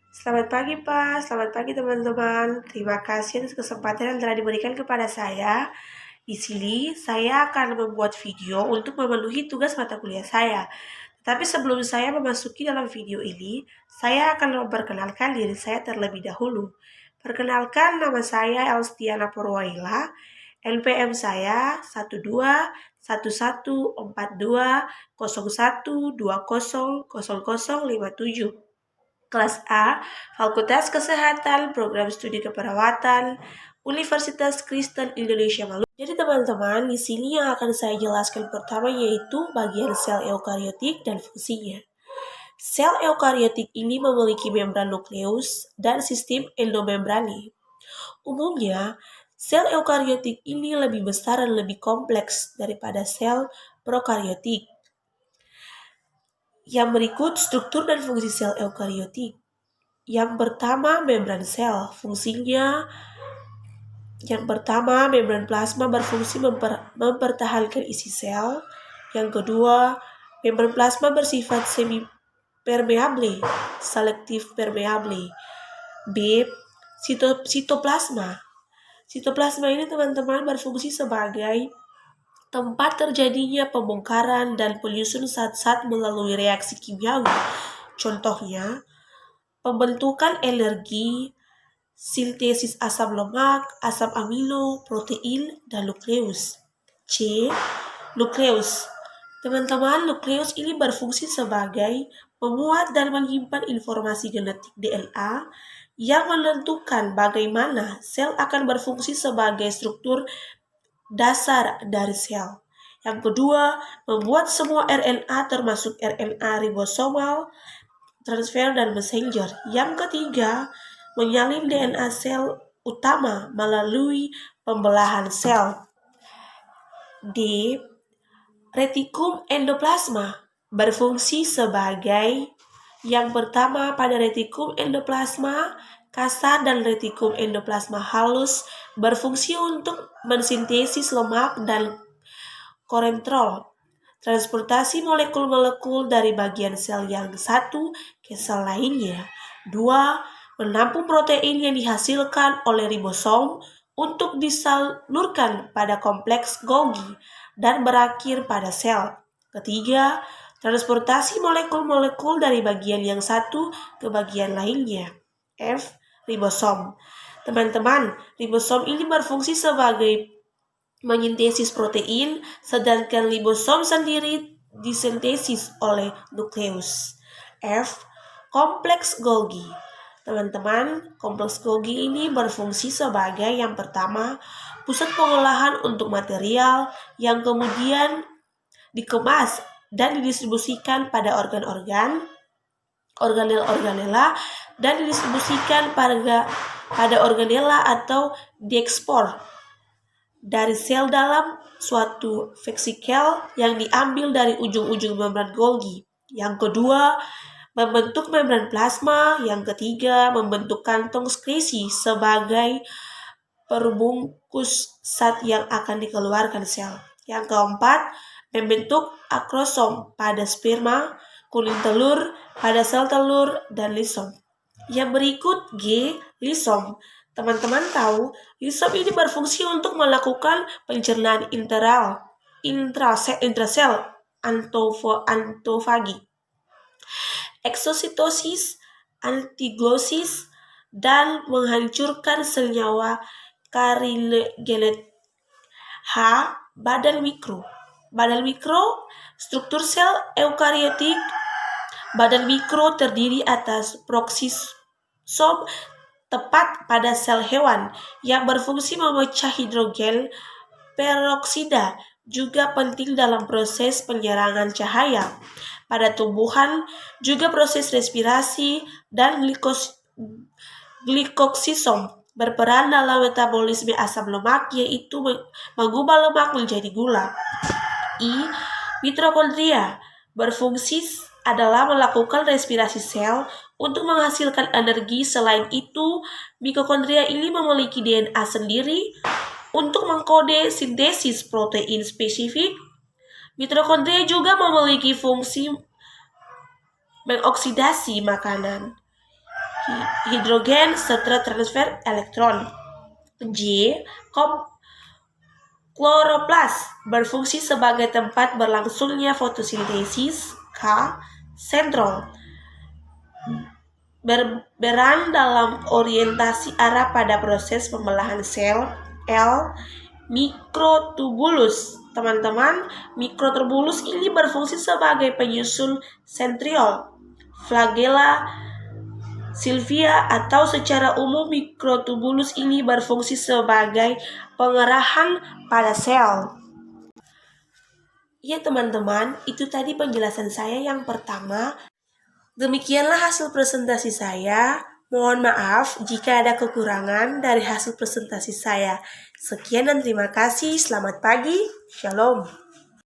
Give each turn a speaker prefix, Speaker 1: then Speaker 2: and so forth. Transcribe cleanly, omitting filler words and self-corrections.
Speaker 1: Selamat pagi Pak, selamat pagi teman-teman. Terima kasih atas kesempatan yang telah diberikan kepada saya. Di sini saya akan membuat video untuk memenuhi tugas mata kuliah saya. Tapi sebelum saya memasuki dalam video ini, saya akan memperkenalkan diri saya terlebih dahulu. Perkenalkan, nama saya Elstiana Purwaila. NPM saya 12 1214201200057. Kelas A, Fakultas Kesehatan, Program Studi Keperawatan, Universitas Kristen Indonesia Maluku. Jadi teman-teman, di sini yang akan saya jelaskan pertama yaitu bagian sel eukariotik dan fungsinya. Sel eukariotik ini memiliki membran nukleus dan sistem endomembrani. Umumnya, sel eukariotik ini lebih besar dan lebih kompleks daripada sel prokariotik. Yang berikut struktur dan fungsi sel eukariotik. Yang pertama, membran sel. Fungsinya yang pertama, membran plasma berfungsi mempertahankan isi sel. Yang kedua, membran plasma bersifat semi-permeable, selektif permeable. B. Sitoplasma. Sitoplasma ini teman-teman berfungsi sebagai tempat terjadinya pembongkaran dan penyusun zat-zat melalui reaksi kimiawi. Contohnya, pembentukan energi, sintesis asam lemak, asam amino, protein, dan nukleus. C. Nukleus. Teman-teman, nukleus ini berfungsi sebagai memuat dan menyimpan informasi genetik DNA yang menentukan bagaimana sel akan berfungsi sebagai struktur dasar dari sel. Yang kedua, membuat semua RNA termasuk RNA ribosomal, transfer, dan messenger. Yang ketiga, menyalin DNA sel utama melalui pembelahan sel. D. Retikum endoplasma berfungsi sebagai yang pertama pada retikum endoplasma kasar dan retikum endoplasma halus berfungsi untuk mensintesis lemak dan kolesterol, transportasi molekul-molekul dari bagian sel yang satu ke sel lainnya. 2. Menampung protein yang dihasilkan oleh ribosom untuk disalurkan pada kompleks Golgi dan berakhir pada sel. Ketiga, transportasi molekul-molekul dari bagian yang satu ke bagian lainnya. F. Ribosom. Teman-teman, ribosom ini berfungsi sebagai menyintesis protein, sedangkan ribosom sendiri disintesis oleh nukleus. F. Kompleks Golgi. Teman-teman, kompleks Golgi ini berfungsi sebagai yang pertama, pusat pengolahan untuk material yang kemudian dikemas dan didistribusikan pada organ-organ, organel-organela, dan didistribusikan pada organela atau diekspor dari sel dalam suatu vesikel yang diambil dari ujung-ujung membran Golgi. Yang kedua, membentuk membran plasma. Yang ketiga, membentuk kantong sekresi sebagai perbungkus zat yang akan dikeluarkan sel. Yang keempat, membentuk akrosom pada sperma, kuning telur, pada sel telur, dan lisom. Yang berikut G, lisom. Teman-teman tahu, lisom ini berfungsi untuk melakukan pencernaan intrasel antofagi, eksositosis, antiglosis, dan menghancurkan senyawa karigenet. H. Badan mikro. Badan mikro, struktur sel eukariotik. Badan mikro terdiri atas proksisom tepat pada sel hewan yang berfungsi memecah hidrogen peroksida, juga penting dalam proses penyerangan cahaya. Pada tumbuhan, juga proses respirasi, dan glikoksisom berperan dalam metabolisme asam lemak, yaitu mengubah lemak menjadi gula. I. Mitokondria berfungsi adalah melakukan respirasi sel untuk menghasilkan energi. Selain itu, mitokondria ini memiliki DNA sendiri untuk mengkode sintesis protein spesifik. Mitokondria juga memiliki fungsi mengoksidasi makanan. hidrogen serta transfer elektron. J. Kloroplas berfungsi sebagai tempat berlangsungnya fotosintesis. K. Sentral berperan dalam orientasi arah pada proses pembelahan sel. L. Mikrotubulus. Teman-teman, mikrotubulus ini berfungsi sebagai penyusun sentriol, flagella, Sylvia, atau secara umum mikrotubulus ini berfungsi sebagai pengerahan pada sel. Ya teman-teman, itu tadi penjelasan saya yang pertama. Demikianlah hasil presentasi saya. Mohon maaf jika ada kekurangan dari hasil presentasi saya. Sekian dan terima kasih. Selamat pagi. Shalom.